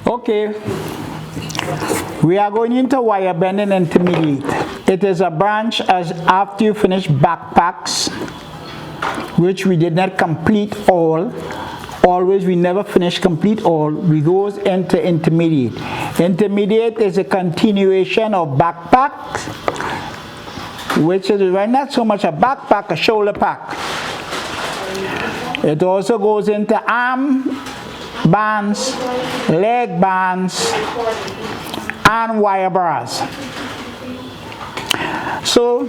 Okay, we are going into wire bending intermediate. It is a branch as after you finish backpacks, which we did not complete all. Always we never finish complete all. We goes into intermediate. Intermediate is a continuation of backpacks, which is not so much a backpack, a shoulder pack. It also goes into arm bands, leg bands, and wire bars. So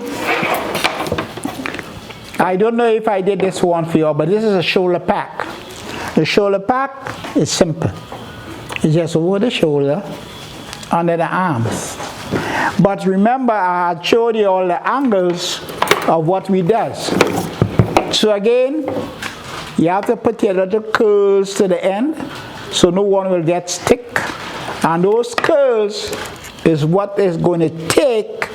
I don't know if I did this one for you, but this is a shoulder pack. The shoulder pack is simple. It's just over the shoulder, under the arms. But remember, I had showed you all the angles of what we does. So again, you have to put your little curls to the end so no one will get stick. And those curls is what is going to take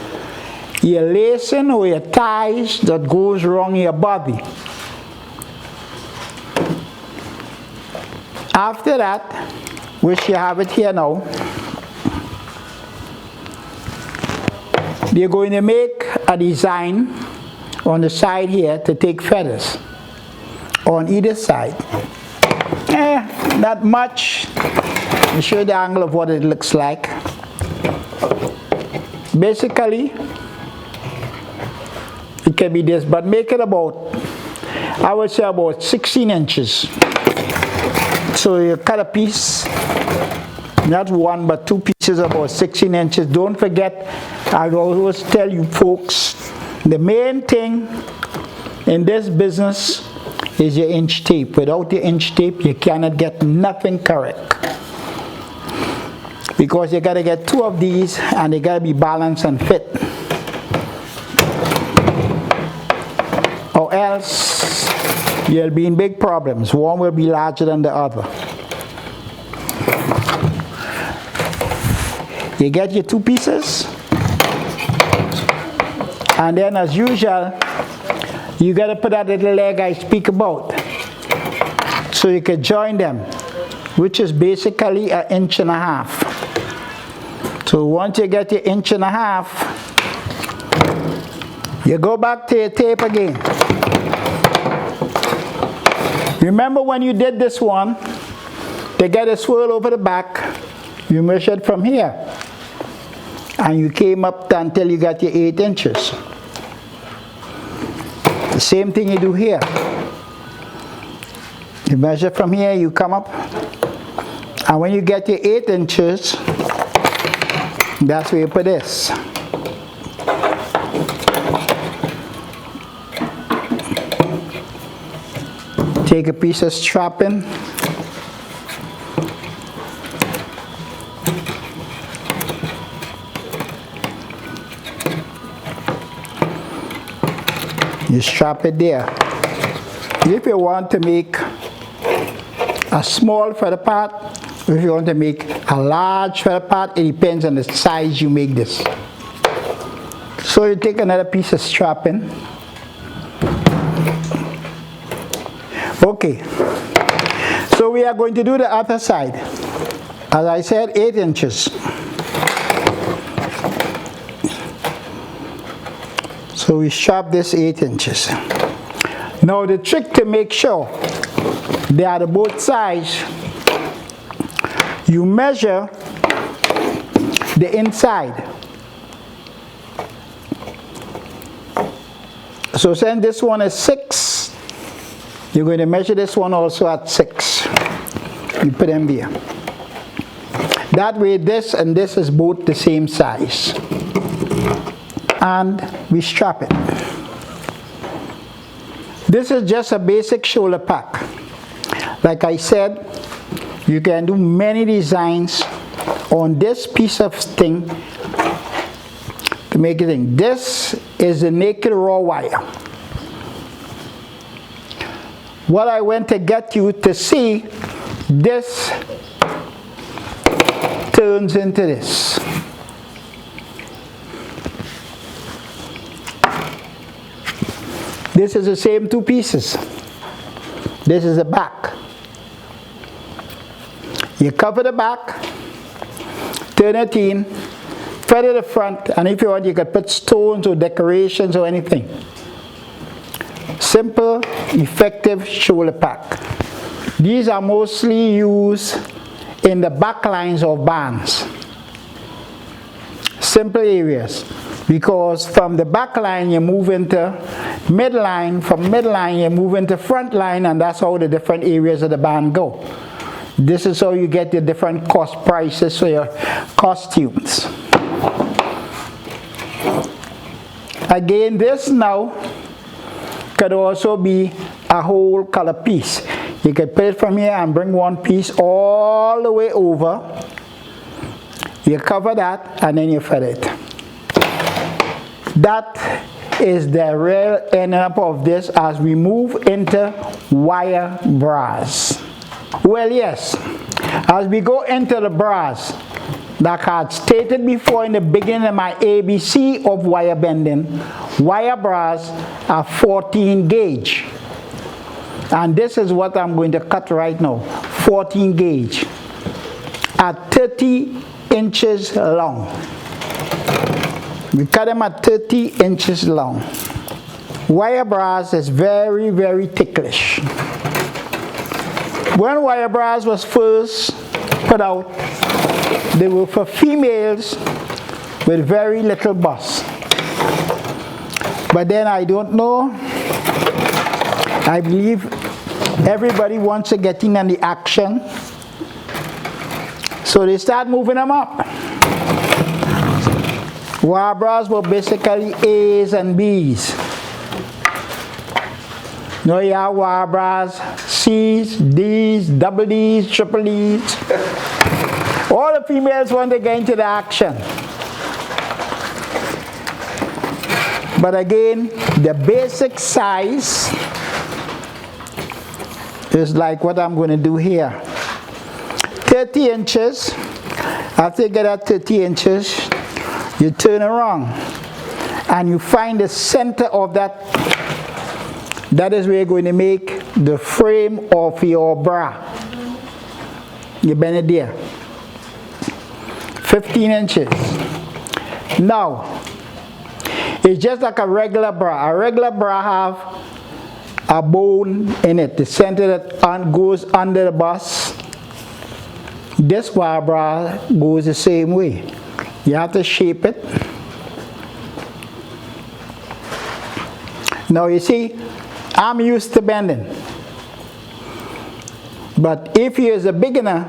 your lacing or your ties that goes wrong in your body. After that, which you have it here now, they're going to make a design on the side here to take feathers on either side. Not much. I'll show you the angle of what it looks like. Basically, it can be this, but make it about, I would say about 16 inches. So you cut a piece, not one but two pieces about 16 inches. Don't forget, I always tell you folks, the main thing in this business is your inch tape. Without the inch tape, you cannot get nothing correct. Because you gotta get two of these and they gotta be balanced and fit. Or else you'll be in big problems. One will be larger than the other. You get your two pieces, and then as usual, you got to put that little leg I speak about, so you can join them, which is basically 1.5 inches. So once you get your 1.5 inches, you go back to your tape again. Remember when you did this one, to get a swirl over the back, you measured from here, and you came up until you got your 8 inches. The same thing you do here. You measure from here, you come up, and when you get your 8 inches, that's where you put this. Take a piece of strapping, you strap it there. If you want to make a small feather part, if you want to make a large feather part, it depends on the size you make this. So you take another piece of strapping. Okay, so we are going to do the other side. As I said, 8 inches. So we strap this 8 inches. Now the trick to make sure they are both sides, you measure the inside. So since this one is 6, you're going to measure this one also at 6. You put them here. That way this and this is both the same size. And we strap it. This is just a basic shoulder pack. Like I said, you can do many designs on this piece of thing to make it in. This is the naked raw wire. What I went to get you to see, this turns into this. This is the same two pieces. This is the back. You cover the back, turn it in, feather the front, and if you want, you could put stones or decorations or anything. Simple, effective shoulder pack. These are mostly used in the back lines of bands. Simple areas, because from the back line you move into midline, from midline you move into front line, and that's how the different areas of the band go. This is how you get the different cost prices for your costumes. Again, this now could also be a whole color piece. You could put it from here and bring one piece all the way over. You cover that and then you feather it. That is the real end up of this as we move into wire bras. Well, yes, as we go into the bras, like I had stated before in the beginning of my ABC of wire bending, wire bras are 14 gauge. And this is what I'm going to cut right now, 14 gauge at 30 inches long. We cut them at 30 inches long. Wire bras is very, very ticklish. When wire bras was first put out, they were for females with very little bust. But then I don't know. I believe everybody wants to get in on the action. So they start moving them up. Wire bras were basically A's and B's. Now you have wire bras, C's, D's, double D's, triple D's. All the females want to get into the action. But again, the basic size is like what I'm going to do here. 30 inches. After you get at 30 inches, you turn around and you find the center of that. That is where you're going to make the frame of your bra. You bend it there. 15 inches. Now, it's just like a regular bra. A regular bra have a bone in it. The center that goes under the bust. This wire bra goes the same way. You have to shape it. Now you see, I'm used to bending. But if you're a beginner,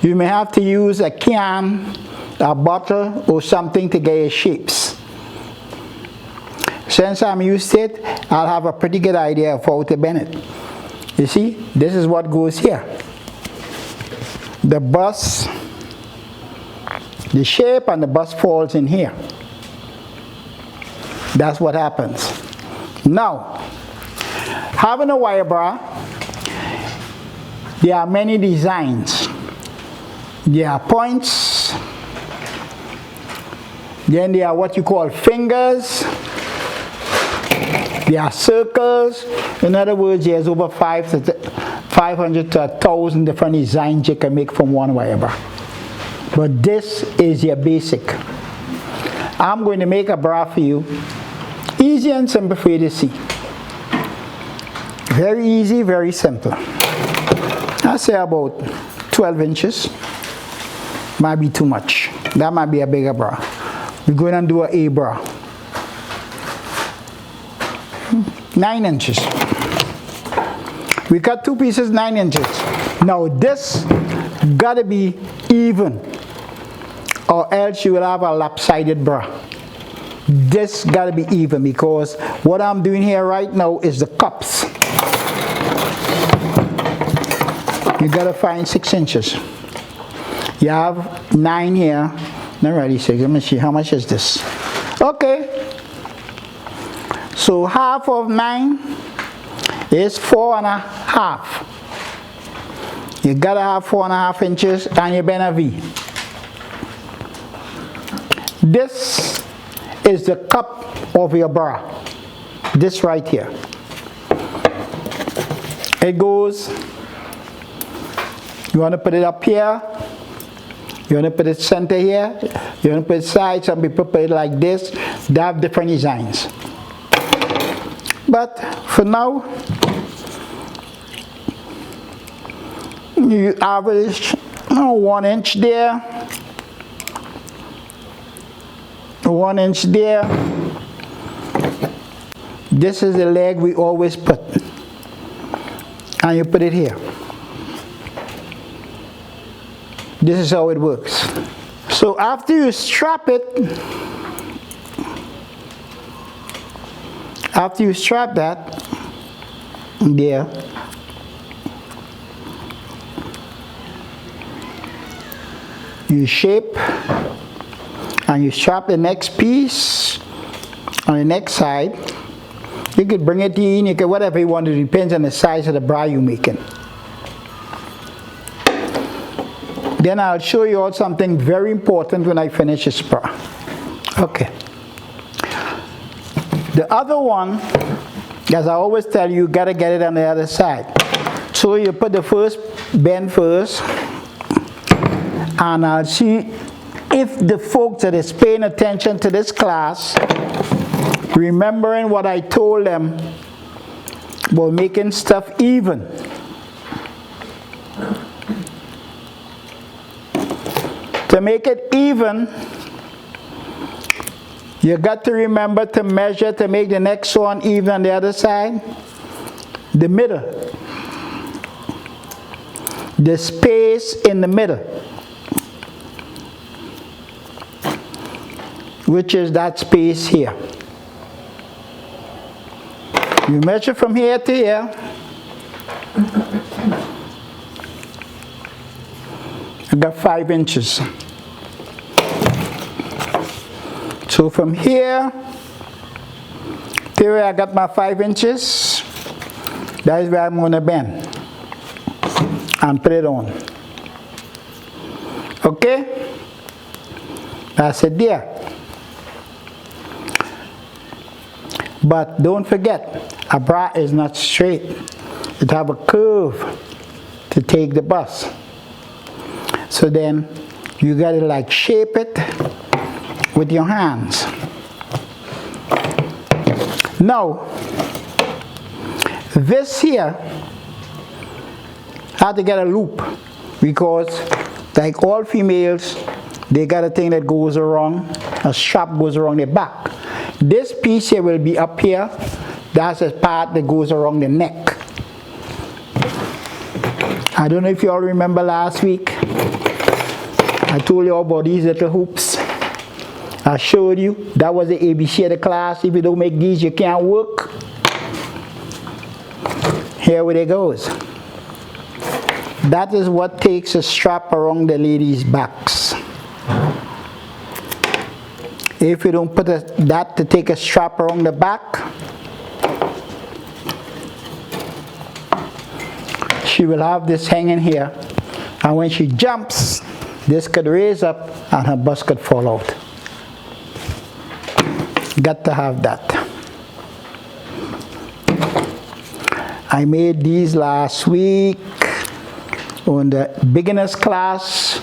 you may have to use a can, a bottle, or something to get your shapes. Since I'm used to it, I'll have a pretty good idea of how to bend it. You see, this is what goes here. The bust, the shape and the bust falls in here. That's what happens. Now, having a wire bra, there are many designs. There are points, then there are what you call fingers, there are circles. In other words, there's over 500 to 1,000 different designs you can make from one wire bra. But this is your basic. I'm going to make a bra for you. Easy and simple for you to see. Very easy, very simple. I say about 12 inches. Might be too much. That might be a bigger bra. We're going to do an A bra. 9 inches. We cut two pieces 9 inches. Now this gotta be even, or else you will have a lopsided bra. This gotta be even, because what I'm doing here right now is the cups. You gotta find 6 inches. You have 9 here. Not really 6. Let me see, how much is this? Okay. So half of 9 is 4.5. You gotta have 4.5 inches and you bend a V. This is the cup of your bra. This right here. It goes You want to put it up here? You want to put it center here? You want to put it side? Some people put it like this. They have different designs. But for now, you average 1 inch there, 1 inch there. This is the leg we always put, and you put it here. This is how it works. So after you strap it, after you strap that there, you shape and you strap the next piece on the next side. You could bring it in, you could whatever you want. It depends on the size of the bra you're making. Then I'll show you all something very important when I finish this bra. Okay. The other one, as I always tell you, you gotta get it on the other side. So you put the first bend first, and I'll see if the folks that is paying attention to this class, remembering what I told them about making stuff even. To make it even, you got to remember to measure to make the next one even on the other side. The middle. The space in the middle, which is that space here. You measure from here to here. I got 5 inches. So from here to where I got my 5 inches, that is where I'm going to bend and put it on. Okay? That's it there. But don't forget, a bra is not straight. It have a curve to take the bust. So then you gotta like shape it with your hands. Now, this here, I had to get a loop because like all females, they got a thing that goes around, a strap goes around their back. This piece here will be up here. That's the part that goes around the neck. I don't know if you all remember last week, I told you all about these little hoops. I showed you, that was the ABC of the class. If you don't make these, you can't work. Here it goes. That is what takes a strap around the ladies' backs. If you don't put that to take a strap around the back, she will have this hanging here, and when she jumps, this could raise up and her bust could fall out. Got to have that. I made these last week on the beginners class.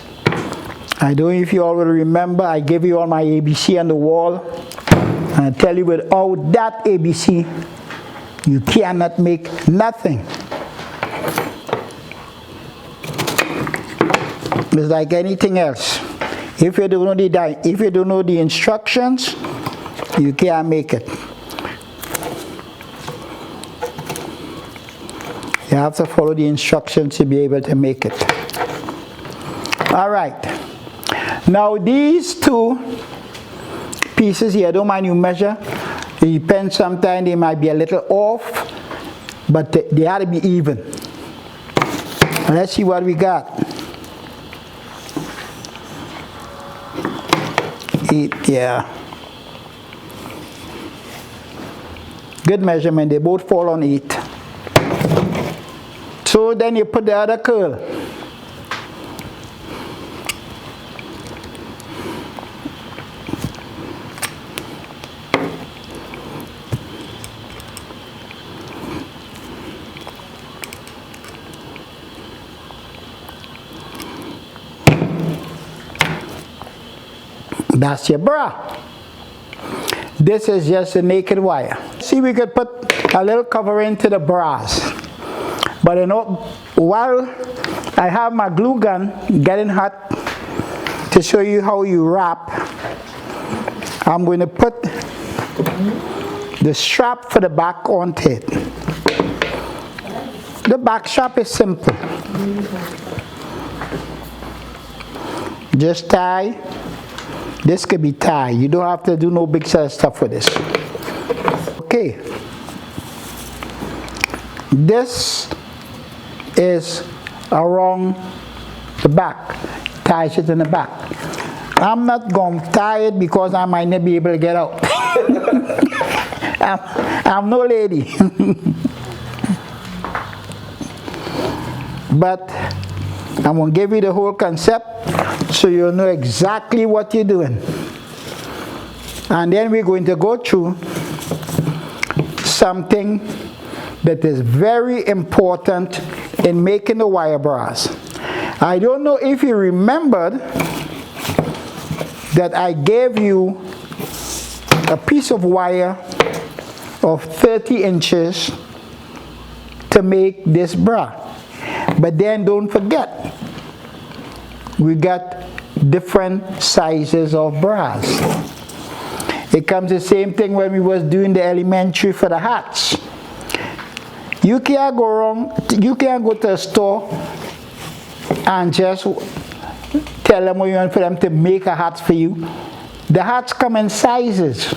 I don't know if you all will remember, I gave you all my ABC on the wall. And I tell you, without that ABC, you cannot make nothing. It's like anything else. If you don't know the instructions, you can't make it. You have to follow the instructions to be able to make it. All right. Now these two pieces here, I don't mind you measure. It depends, sometimes they might be a little off, but they ought to be even. Let's see what we got. 8, yeah. Good measurement, they both fall on 8. So then you put the other curl. That's your bra. This is just a naked wire. See, we could put a little covering to the bras. But you know, while I have my glue gun getting hot to show you how you wrap, I'm going to put the strap for the back onto it. The back strap is simple. Just tie. This could be tied. You don't have to do no big set of stuff for this. Okay. This is around the back. Ties it in the back. I'm not going to tie it because I might not be able to get out. I'm no lady. But I'm going to give you the whole concept so you'll know exactly what you're doing. And then we're going to go through something that is very important in making the wire bras. I don't know if you remembered that I gave you a piece of wire of 30 inches to make this bra. But then don't forget, we got different sizes of bras. It comes the same thing when we was doing the elementary for the hats. You can't go wrong, you can't go to a store and just tell them what you want for them to make a hat for you. The hats come in sizes.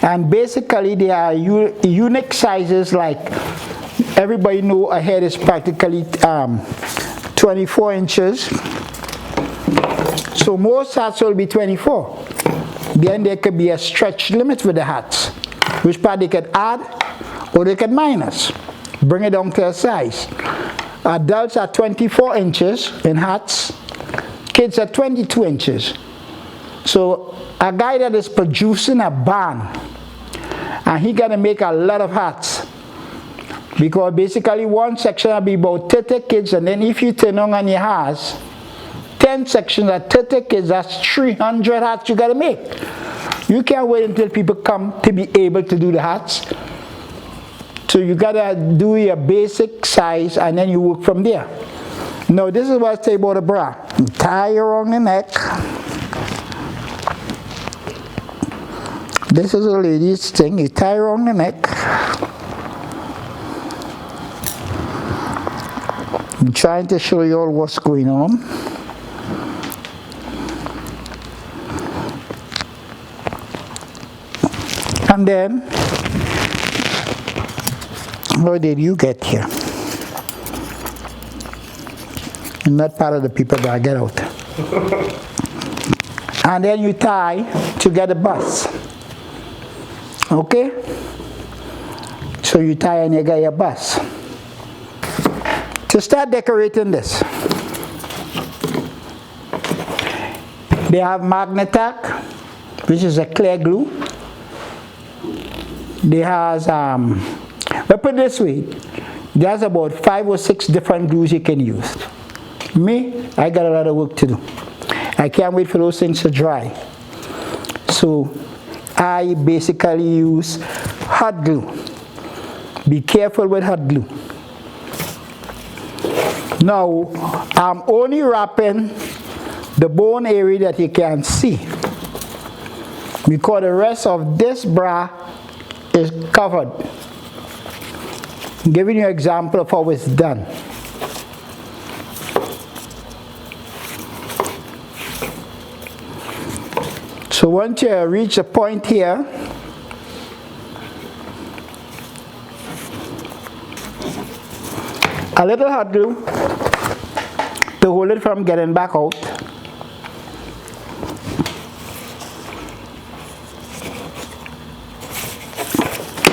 And basically they are unique sizes, like everybody know a head is practically 24 inches. So most hats will be 24. Then there could be a stretch limit with the hats, which part they could add or they could minus. Bring it down to a size. Adults are 24 inches in hats. Kids are 22 inches. So a guy that is producing a band, and he gonna make a lot of hats, because basically one section will be about 30 kids, and then if you turn on your house, 10 sections at 30 kids, that's 300 hats you gotta make. You can't wait until people come to be able to do the hats. So you gotta do your basic size and then you work from there. Now this is what I say about a bra. You tie around the neck. This is a lady's thing. You tie around the neck. I'm trying to show you all what's going on. And then, how did you get here? You're not part of the people that get out. And then you tie to get a bus. Okay? So you tie and you get your bus. To start decorating this, they have Magnetac, which is a clear glue. They has, but put it this way, there's about 5 or 6 different glues you can use. Me, I got a lot of work to do. I can't wait for those things to dry. So I basically use hot glue. Be careful with hot glue. Now, I'm only wrapping the bone area that you can see, because the rest of this bra is covered. I'm giving you an example of how it's done. So once you reach a point here, a little hot glue to hold it from getting back out.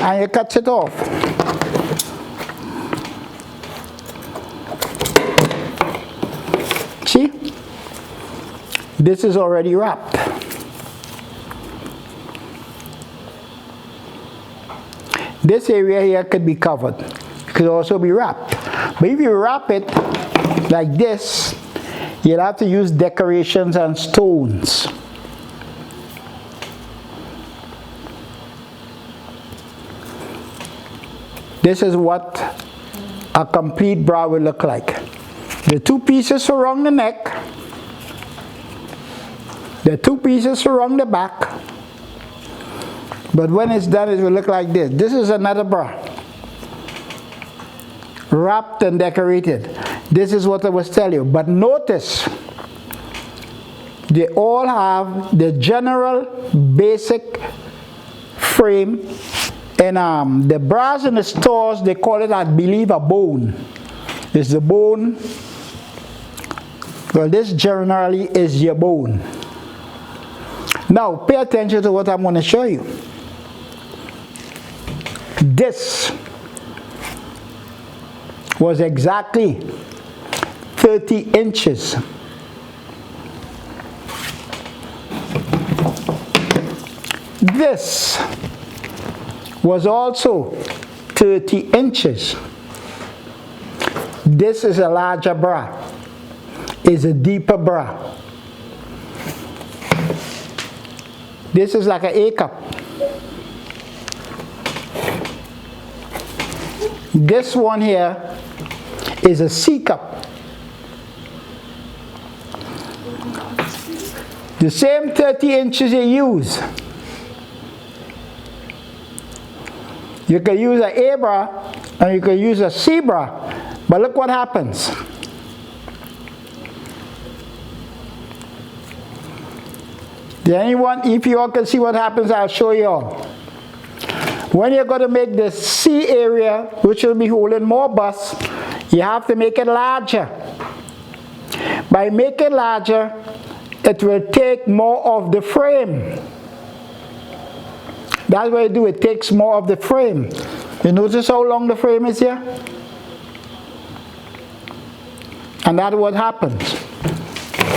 And you cut it off. See? This is already wrapped. This area here could be covered. It could also be wrapped. But if you wrap it like this, you'll have to use decorations and stones. this is what a complete bra will look like. The two pieces around the neck, the two pieces around the back, but when it's done it will look like this. This is another bra, wrapped and decorated. This is what I was telling you. But notice, they all have the general basic frame. And the bras in the stores, they call it, I believe, a bone. It's the bone. Well, this generally is your bone. Now, pay attention to what I'm going to show you. This was exactly 30 inches. This was also 30 inches. This is a larger bra. It's a deeper bra. This is like an A cup. This one here is a C cup. The same 30 inches you use. You can use an A bra and you can use a C bra. But look what happens. Anyone, if you all can see what happens, I'll show you all. When you're going to make the C area, which will be holding more bust, you have to make it larger. By making it larger, it will take more of the frame. That's what you do, it takes more of the frame. You notice how long the frame is here? And that's what happens.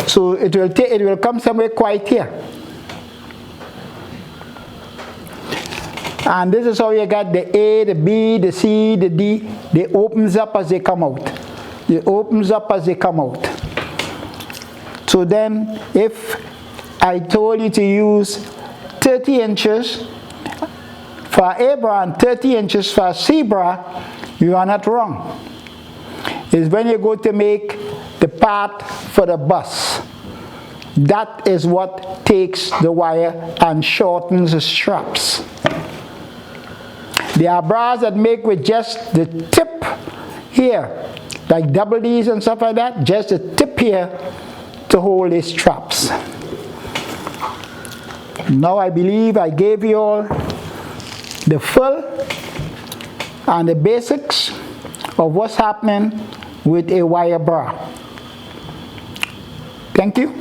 So it will come somewhere quite here. And this is how you got the A, the B, the C, the D. They opens up as they come out. It opens up as they come out. So then, if I told you to use 30 inches for A bra and 30 inches for C bra, you are not wrong. It's when you go to make the part for the bust. That is what takes the wire and shortens the straps. There are bras that make with just the tip here, like double D's and stuff like that, just the tip here to hold these straps. Now I believe I gave you all the full and the basics of what's happening with a wire bra. Thank you.